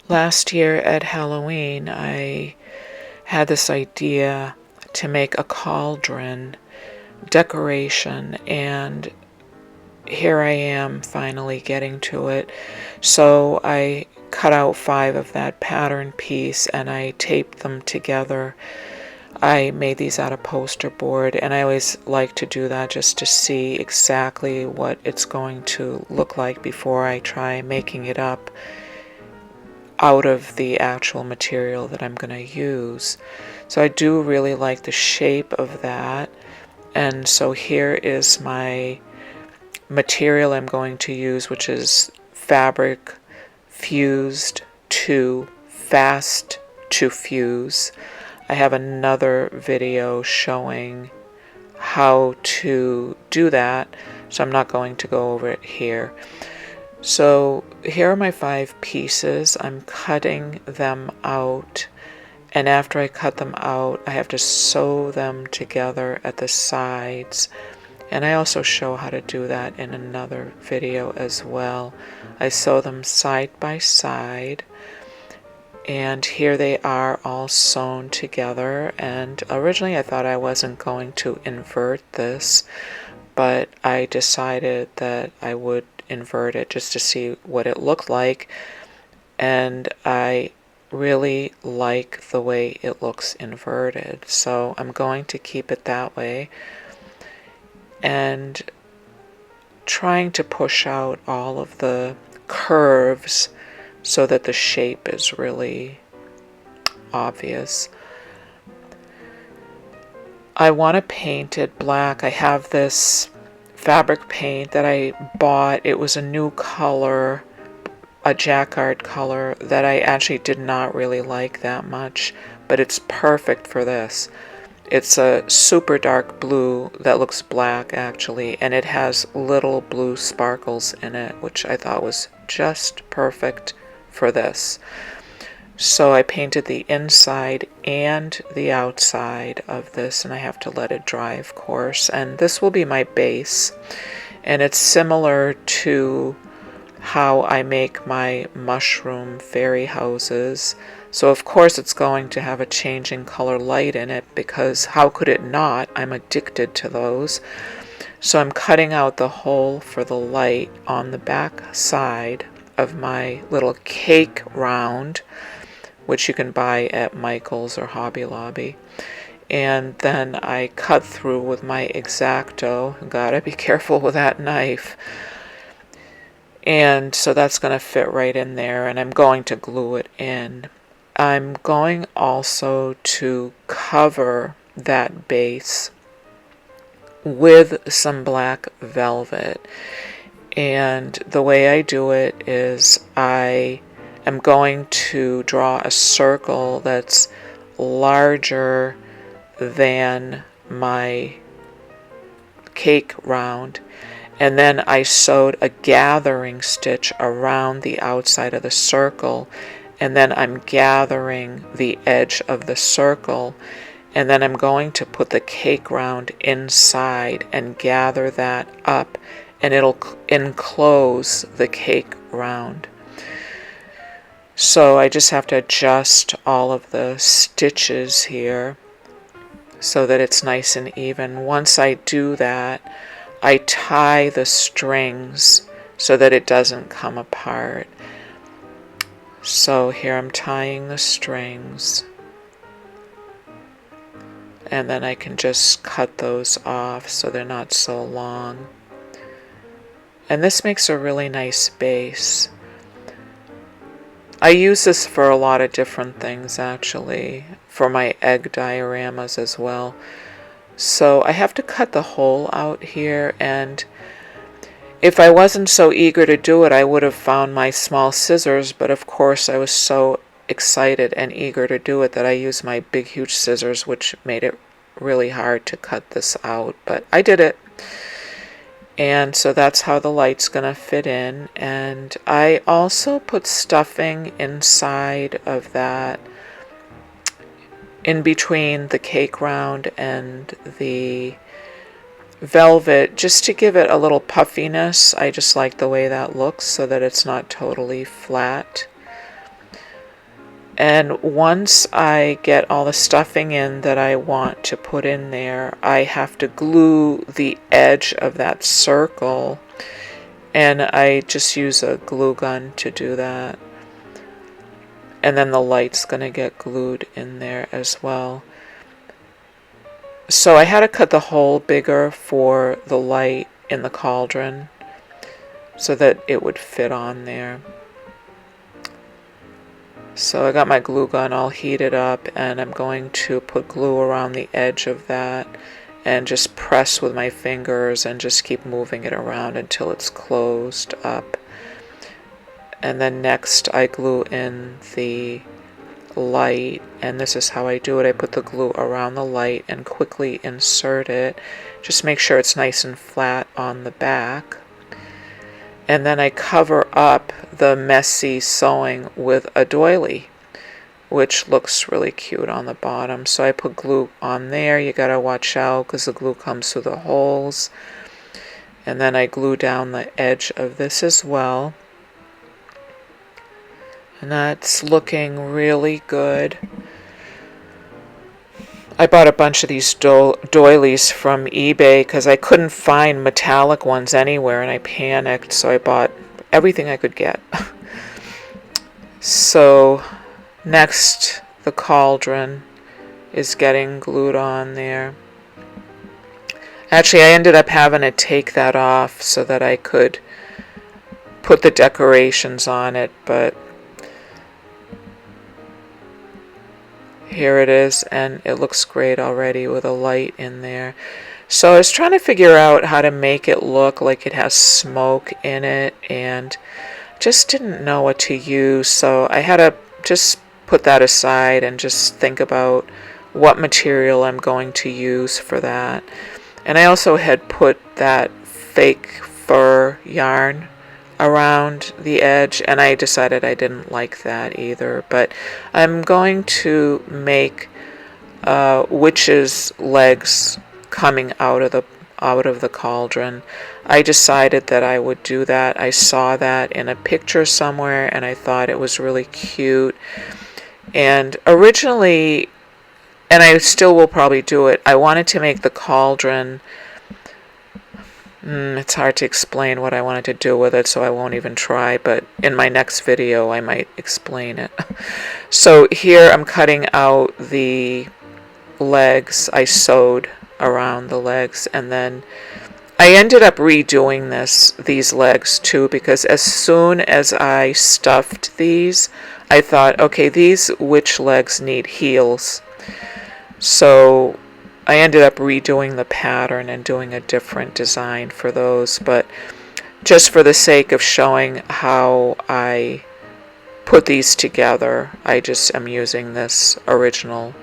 Last year at Halloween, I had this idea to make a cauldron decoration, and here I am finally getting to it. So I cut out 5 of that pattern piece and I taped them together. I made these out of poster board, and I always like to do that just to see exactly what it's going to look like before I try making it up out of the actual material that I'm going to use. So I do really like the shape of that. And so here is my material I'm going to use, which is fabric fused to fast to fuse. I have another video showing how to do that, so I'm not going to go over it here. So here are my 5 pieces. I'm cutting them out, and after I cut them out, I have to sew them together at the sides. And I also show how to do that in another video as well. I sew them side by side, and here they are all sewn together. And originally I thought I wasn't going to invert this, but I decided that I would invert it just to see what it looked like. And I really like the way it looks inverted, so I'm going to keep it that way, and trying to push out all of the curves so that the shape is really obvious. I want to paint it black. I have this fabric paint that I bought. It was a new color, a jacquard color that I actually did not really like that much, but it's perfect for this. It's a super dark blue that looks black actually, and it has little blue sparkles in it, which I thought was just perfect for this. So I painted the inside and the outside of this, and I have to let it dry, of course. And this will be my base, and it's similar to how I make my mushroom fairy houses. So of course it's going to have a changing color light in it, because how could it not? I'm addicted to those. So I'm cutting out the hole for the light on the back side of my little cake round, which you can buy at Michael's or Hobby Lobby. And then I cut through with my X-Acto. Gotta be careful with that knife. And so that's going to fit right in there, and I'm going to glue it in. I'm going also to cover that base with some black velvet. And the way I do it is I am going to draw a circle that's larger than my cake round, and then I sewed a gathering stitch around the outside of the circle, and then I'm gathering the edge of the circle, and then I'm going to put the cake round inside and gather that up, and it'll enclose the cake round. So I just have to adjust all of the stitches here so that it's nice and even. Once I do that, I tie the strings so that it doesn't come apart. So here I'm tying the strings, and then I can just cut those off so they're not so long. And this makes a really nice base. I use this for a lot of different things actually, for my egg dioramas as well. So I have to cut the hole out here, and if I wasn't so eager to do it, I would have found my small scissors, but of course I was so excited and eager to do it that I used my big huge scissors, which made it really hard to cut this out, but I did it. And so that's how the light's gonna fit in. And I also put stuffing inside of that, in between the cake round and the velvet, just to give it a little puffiness. I just like the way that looks so that it's not totally flat. And once I get all the stuffing in that I want to put in there, I have to glue the edge of that circle, and I just use a glue gun to do that. And then the light's going to get glued in there as well. So I had to cut the hole bigger for the light in the cauldron so that it would fit on there. So I got my glue gun all heated up, and I'm going to put glue around the edge of that and just press with my fingers and just keep moving it around until it's closed up. And then next I glue in the light, and this is how I do it. I put the glue around the light and quickly insert it. Just make sure it's nice and flat on the back. And then I cover up the messy sewing with a doily, which looks really cute on the bottom. So I put glue on there. You gotta watch out because the glue comes through the holes. And then I glue down the edge of this as well. And that's looking really good. I bought a bunch of these doilies from eBay because I couldn't find metallic ones anywhere, and I panicked, so I bought everything I could get. So next, the cauldron is getting glued on there. Actually, I ended up having to take that off so that I could put the decorations on it, but here it is, and it looks great already with a light in there. So I was trying to figure out how to make it look like it has smoke in it, and just didn't know what to use. So I had to just put that aside and just think about what material I'm going to use for that. And I also had put that fake fur yarn around the edge, and I decided I didn't like that either. But I'm going to make witches' legs coming out of the cauldron. I decided that I would do that. I saw that in a picture somewhere, and I thought it was really cute. And originally, and I still will probably do it, I wanted to make the cauldron. It's hard to explain what I wanted to do with it, so I won't even try, but in my next video I might explain it. So here I'm cutting out the legs. I sewed around the legs, and then I ended up redoing these legs too, because as soon as I stuffed these, I thought, okay, these witch legs need heels. So I ended up redoing the pattern and doing a different design for those, but just for the sake of showing how I put these together, I just am using this original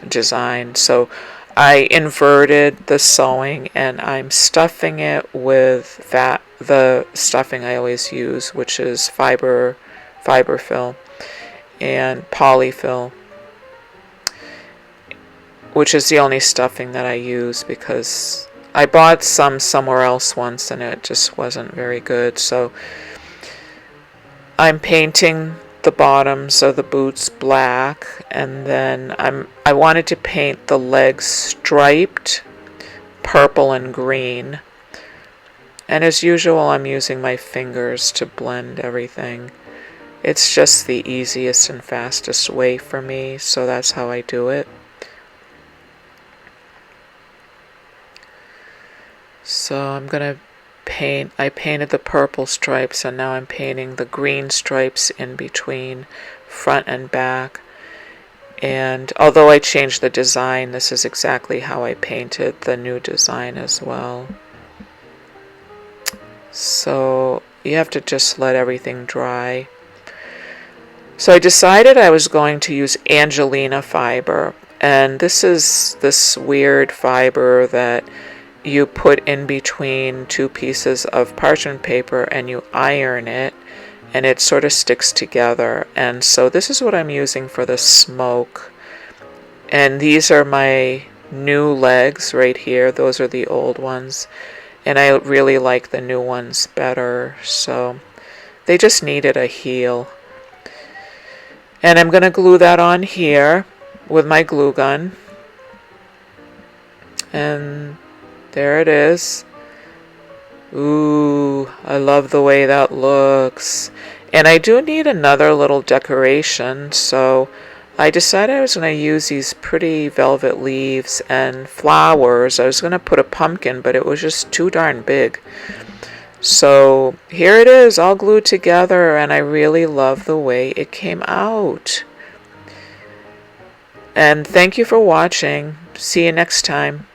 design. So I inverted the sewing, and I'm stuffing it with the stuffing I always use, which is fiberfill and polyfill, which is the only stuffing that I use because I bought some somewhere else once and it just wasn't very good. So I'm painting the bottoms of the boots black, and then I wanted to paint the legs striped purple and green. And as usual, I'm using my fingers to blend everything. It's just the easiest and fastest way for me, so that's how I do it. So I'm going to paint, I painted the purple stripes, and now I'm painting the green stripes in between front and back. And although I changed the design, this is exactly how I painted the new design as well. So you have to just let everything dry. So I decided I was going to use Angelina fiber, and this is this weird fiber that you put in between two pieces of parchment paper and you iron it, and it sort of sticks together. And so this is what I'm using for the smoke. And these are my new legs right here. Those are the old ones, and I really like the new ones better, so they just needed a heel. And I'm going to glue that on here with my glue gun. And there it is. Ooh, I love the way that looks. And I do need another little decoration, so I decided I was going to use these pretty velvet leaves and flowers. I was going to put a pumpkin, but it was just too darn big. So here it is, all glued together, and I really love the way it came out. And thank you for watching. See you next time.